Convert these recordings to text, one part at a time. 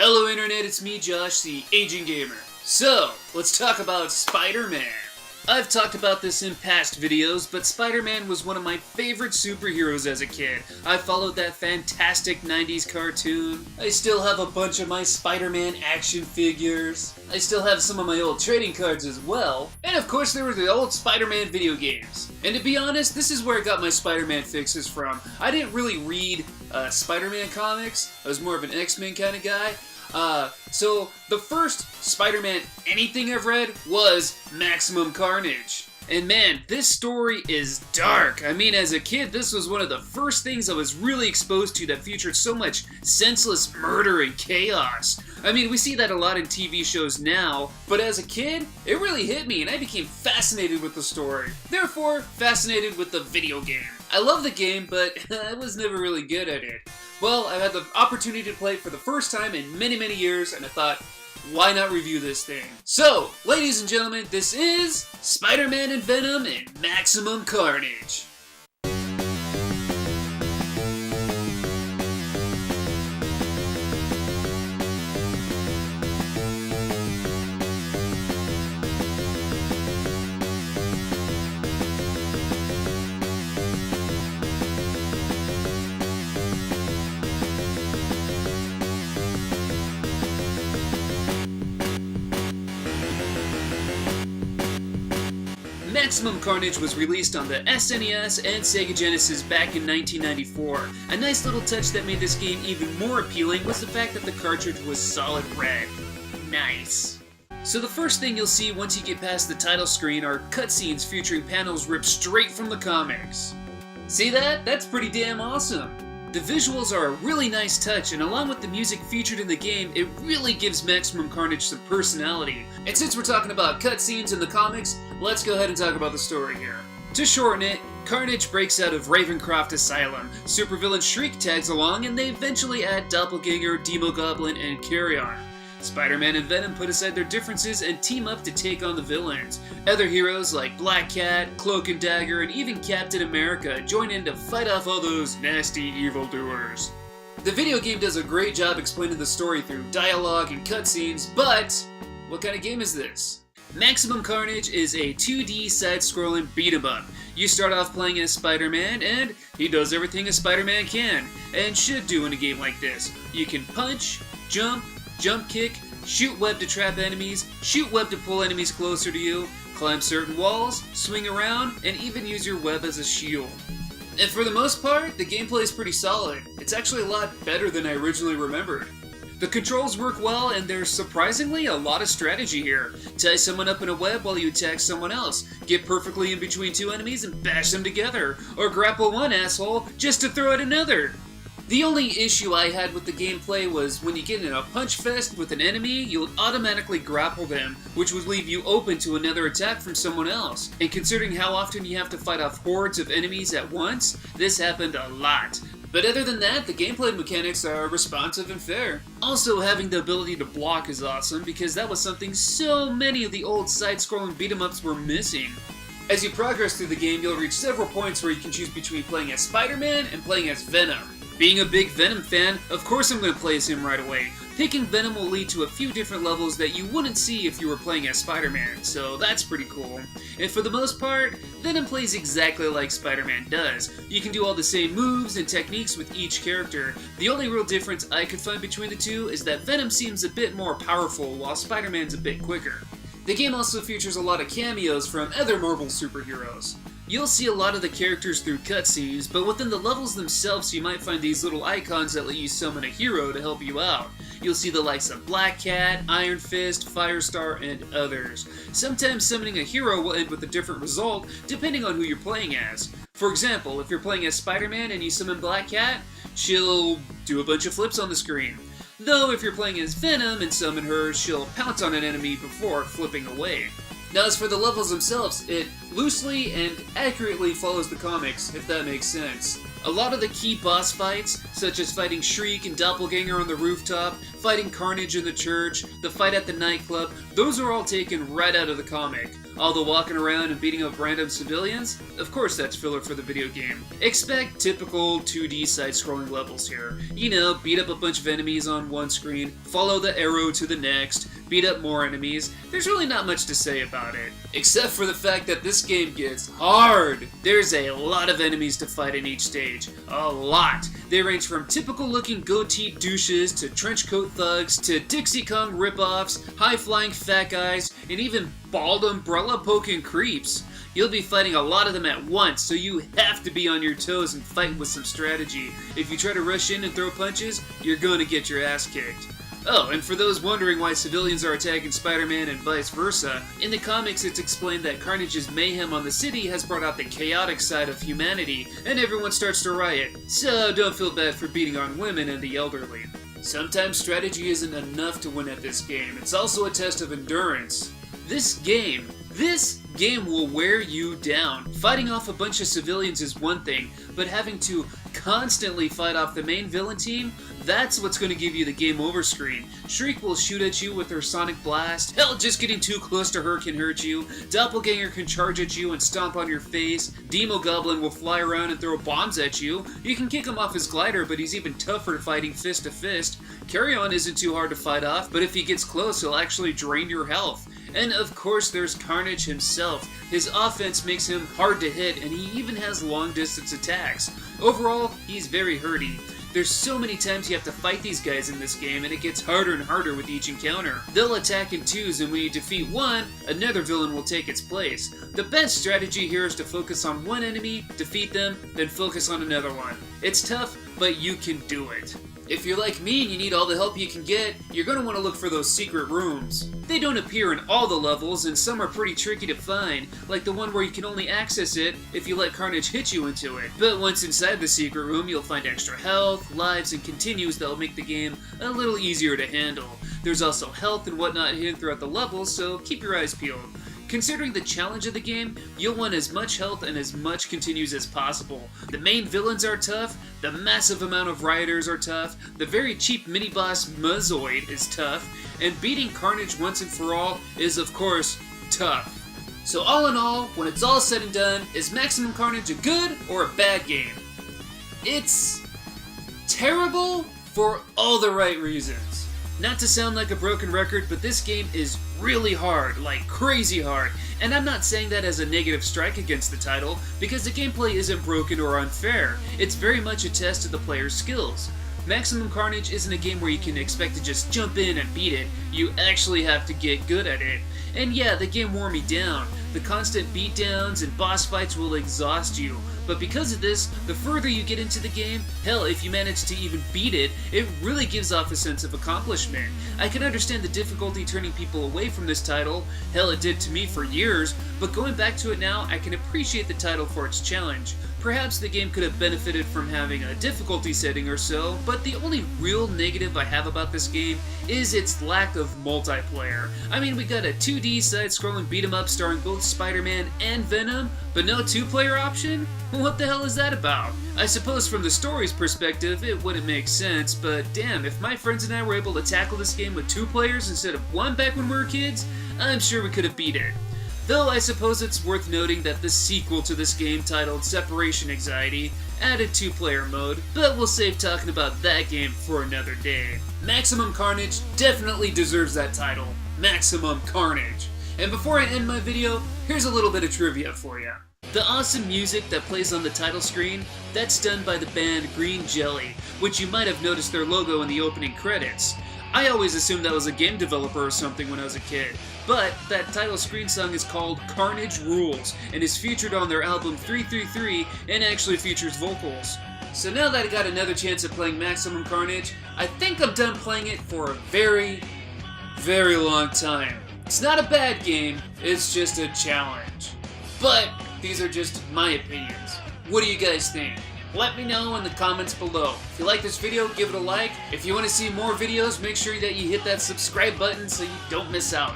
Hello Internet, it's me Josh, the Aging Gamer. So, let's talk about Spider-Man. I've talked about this in past videos, but Spider-Man was one of my favorite superheroes as a kid. I followed that fantastic 90s cartoon. I still have a bunch of my Spider-Man action figures. I still have some of my old trading cards as well. And of course there were the old Spider-Man video games. And to be honest, this is where I got my Spider-Man fixes from. I didn't really read Spider-Man comics. I was more of an X-Men kind of guy. So the first Spider-Man anything I've read was Maximum Carnage. And man, this story is dark. I mean, as a kid, this was one of the first things I was really exposed to that featured so much senseless murder and chaos. I mean, we see that a lot in TV shows now, but as a kid, it really hit me and I became fascinated with the story. Therefore, fascinated with the video game. I love the game, but I was never really good at it. Well, I had the opportunity to play it for the first time in many, many years, and I thought, why not review this thing? So, ladies and gentlemen, this is Spider-Man and Venom in Maximum Carnage. Maximum Carnage was released on the SNES and Sega Genesis back in 1994. A nice little touch that made this game even more appealing was the fact that the cartridge was solid red. Nice. So the first thing you'll see once you get past the title screen are cutscenes featuring panels ripped straight from the comics. See that? That's pretty damn awesome. The visuals are a really nice touch, and along with the music featured in the game, it really gives Maximum Carnage some personality. And since we're talking about cutscenes in the comics, let's go ahead and talk about the story here. To shorten it, Carnage breaks out of Ravencroft Asylum, supervillain Shriek tags along, and they eventually add Doppelganger, Demogoblin, and Carrion. Spider-Man and Venom put aside their differences and team up to take on the villains. Other heroes like Black Cat, Cloak and Dagger, and even Captain America join in to fight off all those nasty evildoers. The video game does a great job explaining the story through dialogue and cutscenes, but what kind of game is this? Maximum Carnage is a 2D side-scrolling beat-em-up. You start off playing as Spider-Man, and he does everything a Spider-Man can, and should do in a game like this. You can punch, jump kick, shoot web to trap enemies, shoot web to pull enemies closer to you, climb certain walls, swing around, and even use your web as a shield. And for the most part, the gameplay is pretty solid. It's actually a lot better than I originally remembered. The controls work well, and there's surprisingly a lot of strategy here. Tie someone up in a web while you attack someone else, get perfectly in between two enemies and bash them together, or grapple one asshole just to throw at another. The only issue I had with the gameplay was when you get in a punch fest with an enemy, you'll automatically grapple them, which would leave you open to another attack from someone else. And considering how often you have to fight off hordes of enemies at once, this happened a lot. But other than that, the gameplay mechanics are responsive and fair. Also, having the ability to block is awesome because that was something so many of the old side-scrolling beat-em-ups were missing. As you progress through the game, you'll reach several points where you can choose between playing as Spider-Man and playing as Venom. Being a big Venom fan, of course I'm going to play as him right away. Picking Venom will lead to a few different levels that you wouldn't see if you were playing as Spider-Man, so that's pretty cool. And for the most part, Venom plays exactly like Spider-Man does. You can do all the same moves and techniques with each character. The only real difference I could find between the two is that Venom seems a bit more powerful while Spider-Man's a bit quicker. The game also features a lot of cameos from other Marvel superheroes. You'll see a lot of the characters through cutscenes, but within the levels themselves you might find these little icons that let you summon a hero to help you out. You'll see the likes of Black Cat, Iron Fist, Firestar, and others. Sometimes summoning a hero will end with a different result, depending on who you're playing as. For example, if you're playing as Spider-Man and you summon Black Cat, she'll do a bunch of flips on the screen. Though if you're playing as Venom and summon her, she'll pounce on an enemy before flipping away. Now as for the levels themselves, it loosely and accurately follows the comics, if that makes sense. A lot of the key boss fights, such as fighting Shriek and Doppelganger on the rooftop, fighting Carnage in the church, the fight at the nightclub, those are all taken right out of the comic. All the walking around and beating up random civilians? Of course that's filler for the video game. Expect typical 2D side-scrolling levels here. You know, beat up a bunch of enemies on one screen, follow the arrow to the next, beat up more enemies. There's really not much to say about it. Except for the fact that this game gets hard. There's a lot of enemies to fight in each stage. A lot. They range from typical looking goatee douches to trenchcoat thugs to Dixie Kong ripoffs, high-flying fat guys, and even bald umbrella poking creeps. You'll be fighting a lot of them at once, so you have to be on your toes and fight with some strategy. If you try to rush in and throw punches, you're gonna get your ass kicked. Oh, and for those wondering why civilians are attacking Spider-Man and vice versa, in the comics it's explained that Carnage's mayhem on the city has brought out the chaotic side of humanity, and everyone starts to riot. So don't feel bad for beating on women and the elderly. Sometimes strategy isn't enough to win at this game, it's also a test of endurance. This game will wear you down. Fighting off a bunch of civilians is one thing, but having to constantly fight off the main villain team, that's what's going to give you the game over screen. Shriek will shoot at you with her sonic blast. Hell, just getting too close to her can hurt you. Doppelganger can charge at you and stomp on your face. Demo Goblin will fly around and throw bombs at you. You can kick him off his glider, but he's even tougher fighting fist to fist. Carry-On isn't too hard to fight off, but if he gets close, he'll actually drain your health. And of course there's Carnage himself. His offense makes him hard to hit, and he even has long-distance attacks. Overall, he's very hurty. There's so many times you have to fight these guys in this game, and it gets harder and harder with each encounter. They'll attack in twos, and when you defeat one, another villain will take its place. The best strategy here is to focus on one enemy, defeat them, then focus on another one. It's tough, but you can do it. If you're like me and you need all the help you can get, you're going to want to look for those secret rooms. They don't appear in all the levels, and some are pretty tricky to find, like the one where you can only access it if you let Carnage hit you into it. But once inside the secret room, you'll find extra health, lives, and continues that'll make the game a little easier to handle. There's also health and whatnot hidden throughout the levels, so keep your eyes peeled. Considering the challenge of the game, you'll want as much health and as much continues as possible. The main villains are tough, the massive amount of rioters are tough, the very cheap mini-boss Muzzoid is tough, and beating Carnage once and for all is, of course, tough. So all in all, when it's all said and done, is Maximum Carnage a good or a bad game? It's terrible for all the right reasons. Not to sound like a broken record, but this game is really hard, like crazy hard. And I'm not saying that as a negative strike against the title, because the gameplay isn't broken or unfair. It's very much a test of the player's skills. Maximum Carnage isn't a game where you can expect to just jump in and beat it. You actually have to get good at it. And yeah, the game wore me down. The constant beatdowns and boss fights will exhaust you. But because of this, the further you get into the game, hell, if you manage to even beat it, it really gives off a sense of accomplishment. I can understand the difficulty turning people away from this title. Hell, it did to me for years, but going back to it now, I can appreciate the title for its challenge. Perhaps the game could have benefited from having a difficulty setting or so, but the only real negative I have about this game is its lack of multiplayer. I mean, we got a 2D side-scrolling beat-em-up starring both Spider-Man and Venom, but no two-player option? What the hell is that about? I suppose from the story's perspective, it wouldn't make sense, but damn, if my friends and I were able to tackle this game with 2 players instead of 1 back when we were kids, I'm sure we could have beat it. Though I suppose it's worth noting that the sequel to this game, titled Separation Anxiety, added 2-player mode, but we'll save talking about that game for another day. Maximum Carnage definitely deserves that title, Maximum Carnage. And before I end my video, here's a little bit of trivia for you. The awesome music that plays on the title screen, that's done by the band Green Jelly, which you might have noticed their logo in the opening credits. I always assumed that was a game developer or something when I was a kid, but that title screen song is called Carnage Rules and is featured on their album 333 and actually features vocals. So now that I got another chance at playing Maximum Carnage, I think I'm done playing it for a very, very long time. It's not a bad game, it's just a challenge. But these are just my opinions. What do you guys think? Let me know in the comments below. If you like this video, give it a like. If you want to see more videos, make sure that you hit that subscribe button so you don't miss out.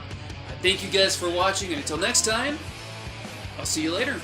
Thank you guys for watching, and until next time, I'll see you later.